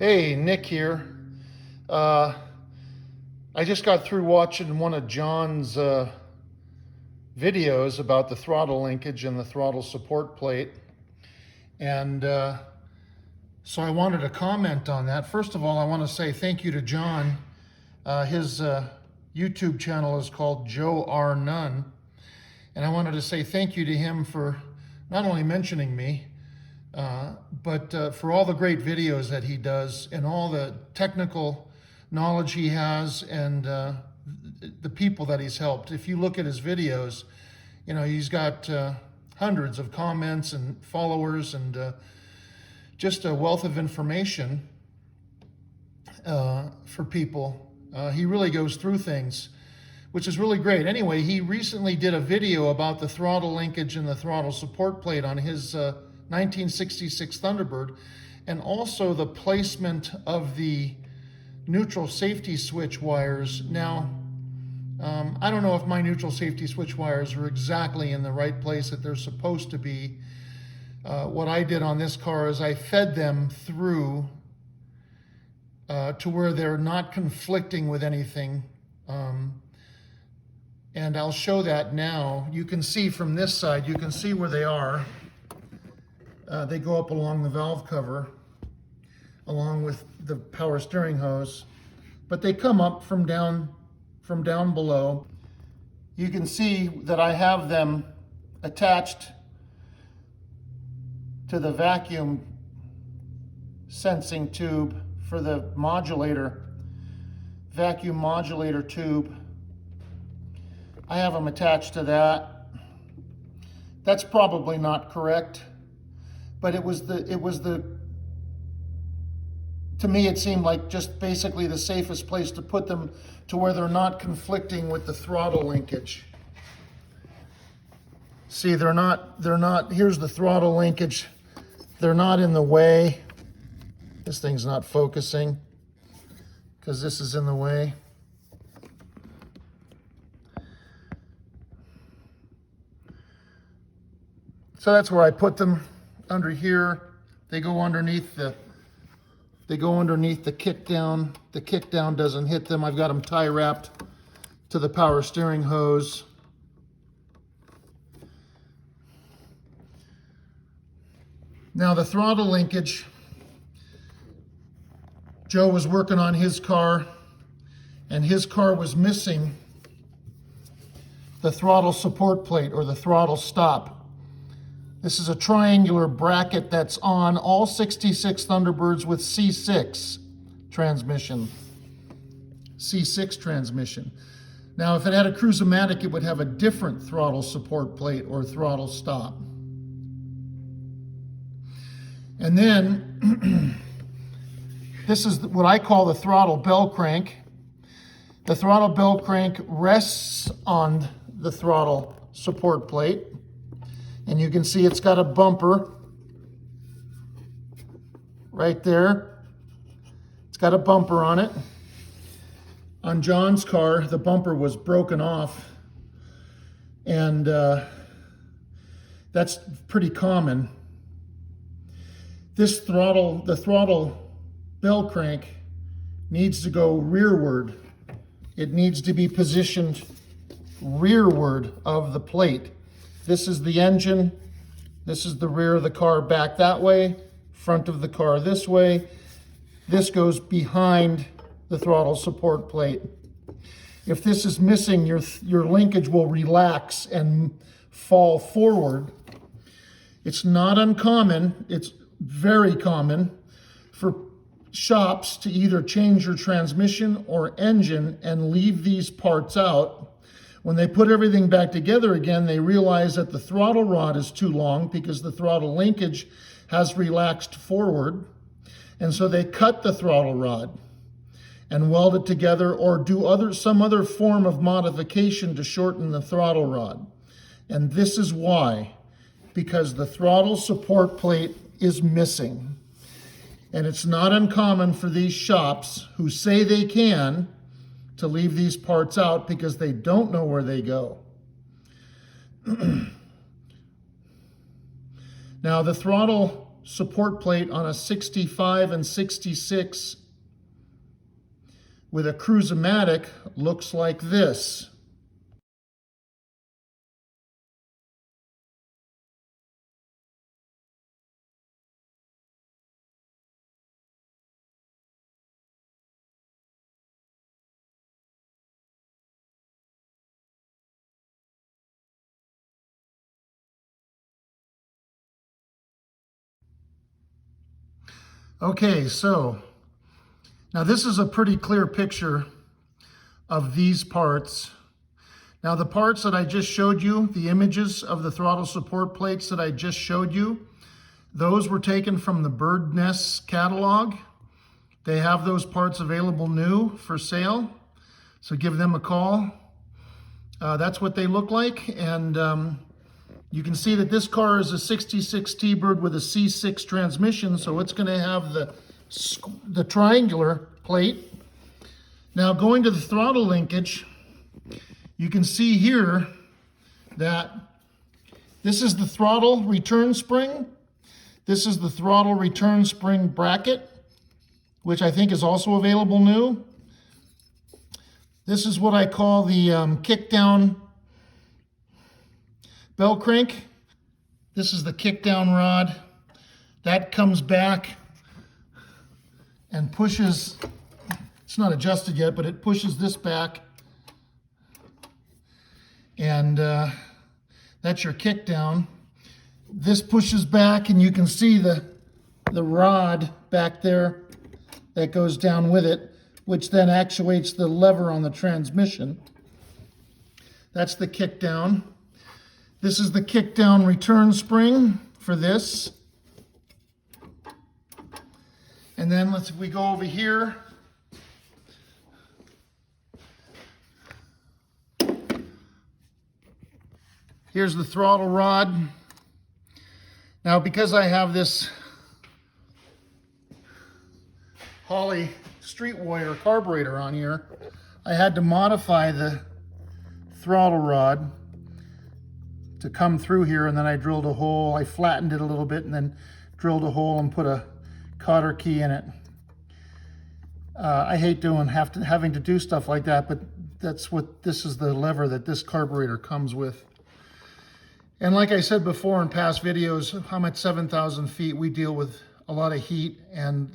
Hey, Nick here. I just got through watching one of John's videos about the throttle linkage and the throttle support plate. And so I wanted to comment on that. First of all, I want to say thank you to John. His YouTube channel is called Joe R. Nunn. And I wanted to say thank you to him for not only mentioning me, but for all the great videos that he does and all the technical knowledge he has and the people that he's helped. If you look at his videos, you know, he's got hundreds of comments and followers and just a wealth of information for people. He really goes through things, which is really great. Anyway, he recently did a video about the throttle linkage and the throttle support plate on his 1966 Thunderbird, and also the placement of the neutral safety switch wires. Now, I don't know if my neutral safety switch wires are exactly in the right place that they're supposed to be. What I did on this car is I fed them through to where they're not conflicting with anything. And I'll show that now. You can see from this side, you can see where they are. They go up along the valve cover, along with the power steering hose, but they come up from down below. You can see that I have them attached to the vacuum sensing tube for the modulator, vacuum modulator tube. I have them attached to that. That's probably not correct. But to me, it seemed like just basically the safest place to put them to where they're not conflicting with the throttle linkage. See, they're not, here's the throttle linkage. They're not in the way. This thing's not focusing because this is in the way. So that's where I put them. Under here, they go underneath the kick down. The kick down doesn't hit them. I've got them tie wrapped to the power steering hose. Now the throttle linkage, Joe was working on his car and his car was missing the throttle support plate or the throttle stop. This is a triangular bracket that's on all 66 Thunderbirds with C6 transmission. C6 transmission. Now, if it had a Cruiseomatic, it would have a different throttle support plate or throttle stop. And then, this is what I call the throttle bell crank. The throttle bell crank rests on the throttle support plate. And you can see it's got a bumper right there. It's got a bumper on it. On John's car, the bumper was broken off. And that's pretty common. The throttle bell crank needs to go rearward. It needs to be positioned rearward of the plate. This is the engine, this is the rear of the car back that way, front of the car this way. This goes behind the throttle support plate. If this is missing, your linkage will relax and fall forward. It's not uncommon, it's very common for shops to either change your transmission or engine and leave these parts out. When they put everything back together again, they realize that the throttle rod is too long because the throttle linkage has relaxed forward. And so they cut the throttle rod and weld it together or do some other form of modification to shorten the throttle rod. And this is why, because the throttle support plate is missing. And it's not uncommon for these shops who say they can to leave these parts out because they don't know where they go. Now the throttle support plate on a 65 and 66 with a Cruiseomatic looks like this. Okay, so now this is a pretty clear picture of these parts. Now the parts that I just showed you, the images of the throttle support plates that I just showed you, those were taken from the Bird Nest catalog. They have those parts available new for sale, so give them a call. That's what they look like, and you can see that this car is a 66 T-Bird with a C6 transmission, so it's going to have the triangular plate. Now going to the throttle linkage, you can see here that this is the throttle return spring. This is the throttle return spring bracket, which I think is also available new. This is what I call the kick down bell crank. This is the kick down rod. That comes back and pushes, it's not adjusted yet, but it pushes this back. And that's your kick down. This pushes back and you can see the rod back there that goes down with it, which then actuates the lever on the transmission. That's the kick down. This is the kick down return spring for this. And then if we go over here, here's the throttle rod. Now because I have this Holley Street Warrior carburetor on here, I had to modify the throttle rod to come through here, and then I drilled a hole. I flattened it a little bit and then drilled a hole and put a cotter key in it. I hate having to do stuff like that, but this is the lever that this carburetor comes with. And like I said before in past videos, I'm at 7,000 feet. We deal with a lot of heat and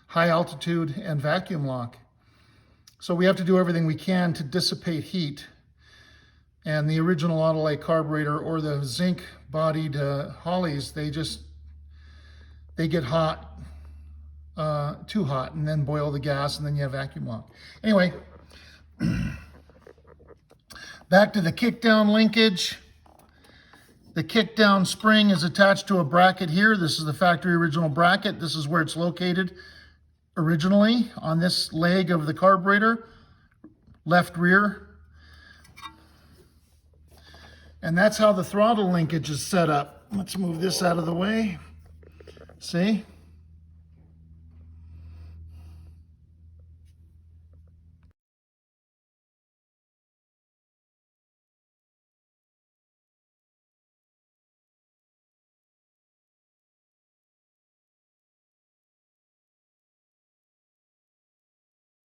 high altitude and vacuum lock. So we have to do everything we can to dissipate heat. And the original Autolite carburetor or the zinc bodied Holleys, they get hot, too hot, and then boil the gas, and then you have vacuum lock. Anyway, back to the kick down linkage. The kick down spring is attached to a bracket here. This is the factory original bracket. This is where it's located originally on this leg of the carburetor, left rear. And that's how the throttle linkage is set up. Let's move this out of the way. See?